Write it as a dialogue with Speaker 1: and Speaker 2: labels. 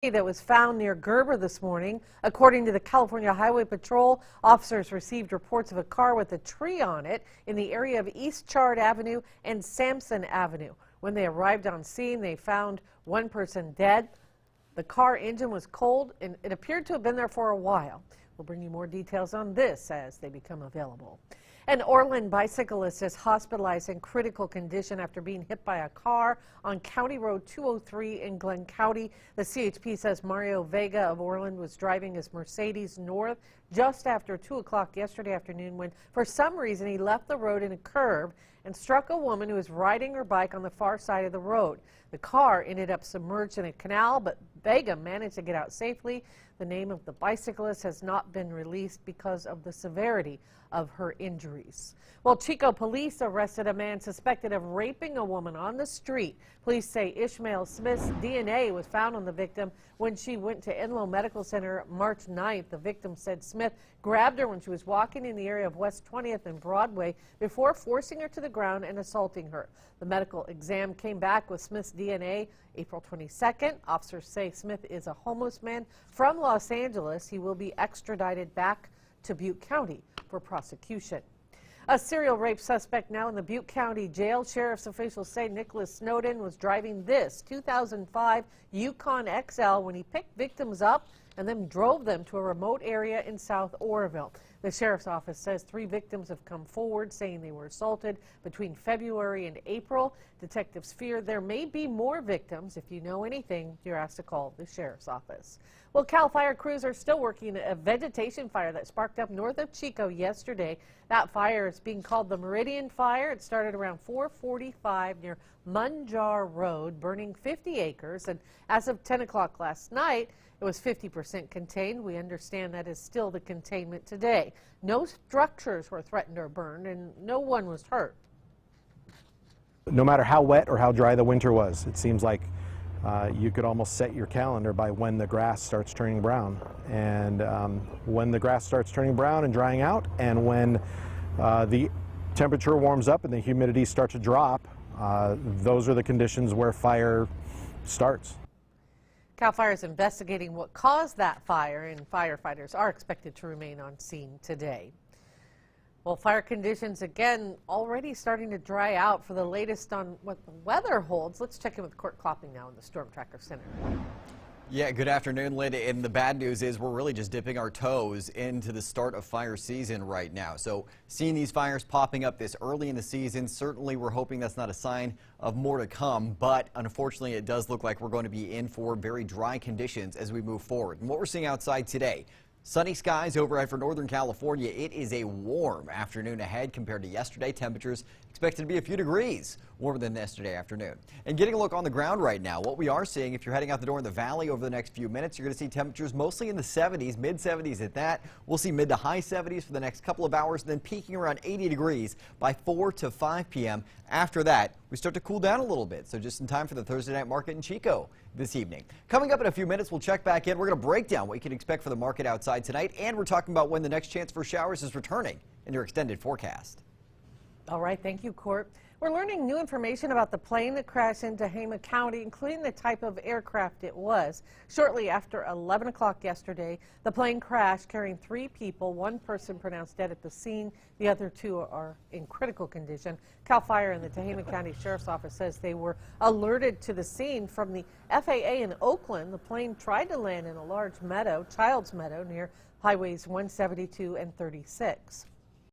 Speaker 1: That was found near Gerber this morning. According to the California Highway Patrol, officers received reports of a car with a tree on it in the area of East Chard Avenue and Sampson Avenue. When they arrived on scene, they found one person dead. The car engine was cold and it appeared to have been there for a while. We'll bring you more details on this as they become available. An Orland bicyclist is hospitalized in critical condition after being hit by a car on County Road 203 in Glen County. The CHP says Mario Vega of Orland was driving his Mercedes north just after 2 o'clock yesterday afternoon when, for some reason, he left the road in a curve and struck a woman who was riding her bike on the far side of the road. The car ended up submerged in a canal, but Vega managed to get out safely. The name of the bicyclist has not been released because of the severity of her injuries. Well, Chico police arrested a man suspected of raping a woman on the street. Police say Ishmael Smith's DNA was found on the victim when she went to Enloe Medical Center March 9th. The victim said Smith grabbed her when she was walking in the area of West 20th and Broadway before forcing her to the ground and assaulting her. The medical exam came back with Smith's DNA April 22nd. Officers say Smith is a homeless man from Los Angeles. He will be extradited back to Butte County for prosecution. A serial rape suspect now in the Butte County Jail. Sheriff's officials say Nicholas Snowden was driving this 2005 Yukon XL when he picked victims up and then drove them to a remote area in South Oroville. The sheriff's office says 3 victims have come forward saying they were assaulted between February and April. Detectives fear there may be more victims. If you know anything, you're asked to call the sheriff's office. Well, CAL FIRE crews are still working a vegetation fire that sparked up north of Chico yesterday. That fire is being called the Meridian Fire. It started around 4:45 near Munjar Road, burning 50 acres. And as of 10 o'clock last night, it was 50% contained. We understand that is still the containment today. No structures were threatened or burned, and no one was hurt.
Speaker 2: No matter how wet or how dry the winter was, it seems like you could almost set your calendar by when the grass starts turning brown. And when the grass starts turning brown and drying out, and when the temperature warms up and the humidity starts to drop, those are the conditions where fire starts.
Speaker 1: CAL FIRE is investigating what caused that fire, and firefighters are expected to remain on scene today. Well, fire conditions again already starting to dry out. For the latest on what the weather holds, let's check in with Court Klopping now in the Storm Tracker Center.
Speaker 3: Yeah, good afternoon, Linda. And the bad news is we're really just dipping our toes into the start of fire season right now. So seeing these fires popping up this early in the season, certainly we're hoping that's not a sign of more to come. But unfortunately, it does look like we're going to be in for very dry conditions as we move forward. And what we're seeing outside today, sunny skies overhead for Northern California. It is a warm afternoon ahead compared to yesterday. Temperatures expected to be a few degrees warmer than yesterday afternoon. And getting a look on the ground right now, what we are seeing, if you're heading out the door in the valley over the next few minutes, you're going to see temperatures mostly in the 70s, mid 70s at that. We'll see mid to high 70s for the next couple of hours, then peaking around 80 degrees by 4 to 5 p.m. After that, we start to cool down a little bit. So just in time for the Thursday night market in Chico this evening. Coming up in a few minutes, we'll check back in. We're going to break down what you can expect for the market outside tonight, and we're talking about when the next chance for showers is returning in your extended forecast.
Speaker 1: All right, thank you, Court. We're learning new information about the plane that crashed into Tehama County, including the type of aircraft it was. Shortly after 11 o'clock yesterday, the plane crashed carrying 3 people. 1 person pronounced dead at the scene. The other 2 are in critical condition. CAL FIRE and the Tehama County Sheriff's Office says they were alerted to the scene from the FAA in Oakland. The plane tried to land in a large meadow, Child's Meadow, near highways 172 and 36.